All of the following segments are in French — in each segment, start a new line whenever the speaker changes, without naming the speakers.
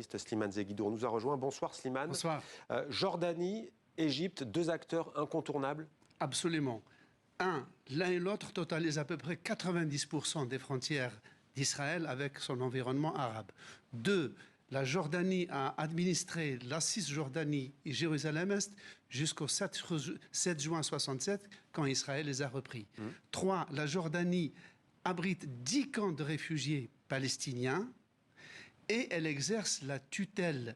Slimane Zeguidour nous a rejoint. Bonsoir Slimane.
Bonsoir.
Jordanie, Égypte, deux acteurs incontournables?
Absolument. L'un et l'autre totalisent à peu près 90% des frontières d'Israël avec son environnement arabe. 2, la Jordanie a administré la Cisjordanie et Jérusalem-Est jusqu'au 7 juin 1967, quand Israël les a repris. 3, la Jordanie abrite 10 camps de réfugiés palestiniens et elle exerce la tutelle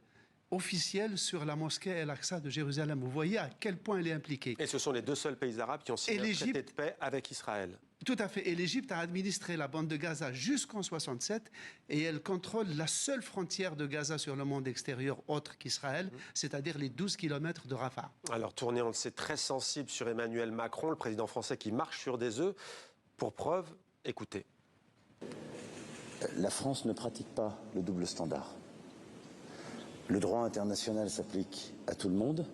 officielle sur la mosquée El-Aqsa de Jérusalem. Vous voyez à quel point elle est impliquée.
Et ce sont les deux seuls pays arabes qui ont signé un traité de paix avec Israël.
Tout à fait. Et l'Égypte a administré la bande de Gaza jusqu'en 1967 et elle contrôle la seule frontière de Gaza sur le monde extérieur autre qu'Israël, c'est-à-dire les 12 km de Rafah.
Alors, tournée, on le sait, très sensible sur Emmanuel Macron, le président français qui marche sur des œufs. Pour preuve, écoutez.
La France ne pratique pas le double standard. Le droit international s'applique à tout le monde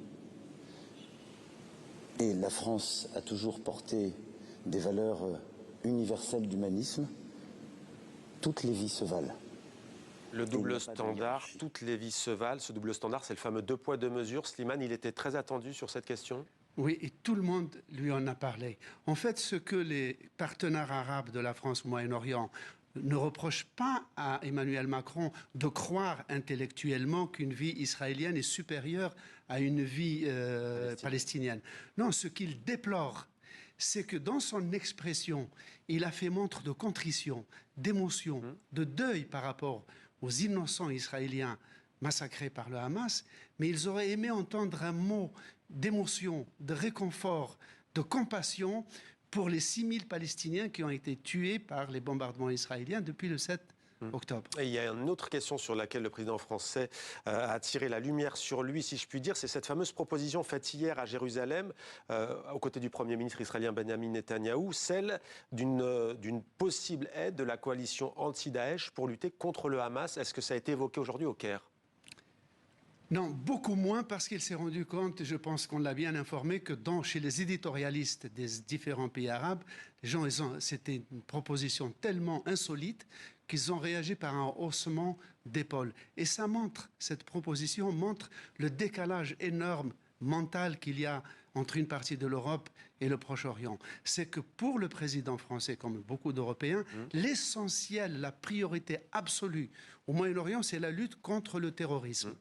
et la France a toujours porté des valeurs universelles d'humanisme. Toutes les vies se valent.
Le double standard, toutes les vies se valent. Ce double standard, c'est le fameux 2 poids 2 mesures. Slimane, il était très attendu sur cette question.
Oui, et tout le monde lui en a parlé. En fait, ce que les partenaires arabes de la France au Moyen-Orient ne reprochent pas à Emmanuel Macron de croire intellectuellement qu'une vie israélienne est supérieure à une vie palestinienne. Non, ce qu'il déplore, c'est que dans son expression, il a fait montre de contrition, d'émotion, de deuil par rapport aux innocents israéliens massacrés par le Hamas, mais ils auraient aimé entendre un mot d'émotion, de réconfort, de compassion pour les 6000 Palestiniens qui ont été tués par les bombardements israéliens depuis le 7 octobre.
Et il y a une autre question sur laquelle le président français a attiré la lumière sur lui, si je puis dire, c'est cette fameuse proposition faite hier à Jérusalem, aux côtés du Premier ministre israélien Benjamin Netanyahou, celle d'une possible aide de la coalition anti-Daesh pour lutter contre le Hamas. Est-ce que ça a été évoqué aujourd'hui au Caire ?
Non, beaucoup moins, parce qu'il s'est rendu compte, je pense qu'on l'a bien informé, que chez les éditorialistes des différents pays arabes, les gens, c'était une proposition tellement insolite qu'ils ont réagi par un haussement d'épaules. Et ça montre, cette proposition montre le décalage énorme mental qu'il y a entre une partie de l'Europe et le Proche-Orient. C'est que pour le président français, comme beaucoup d'Européens, l'essentiel, la priorité absolue au Moyen-Orient, c'est la lutte contre le terrorisme.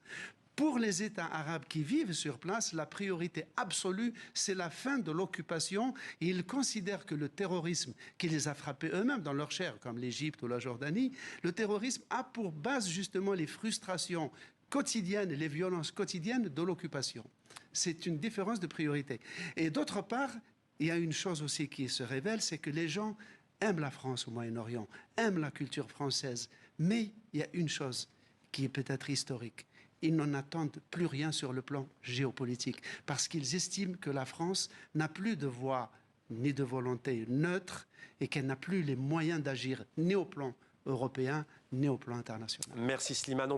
Pour les États arabes qui vivent sur place, la priorité absolue, c'est la fin de l'occupation. Et ils considèrent que le terrorisme qui les a frappés eux-mêmes dans leur chair, comme l'Égypte ou la Jordanie, le terrorisme a pour base justement les frustrations quotidiennes, les violences quotidiennes de l'occupation. C'est une différence de priorité. Et d'autre part, il y a une chose aussi qui se révèle, c'est que les gens aiment la France au Moyen-Orient, aiment la culture française. Mais il y a une chose qui est peut-être historique. Ils n'en attendent plus rien sur le plan géopolitique, parce qu'ils estiment que la France n'a plus de voix ni de volonté neutre et qu'elle n'a plus les moyens d'agir ni au plan européen ni au plan international.
Merci Slimane.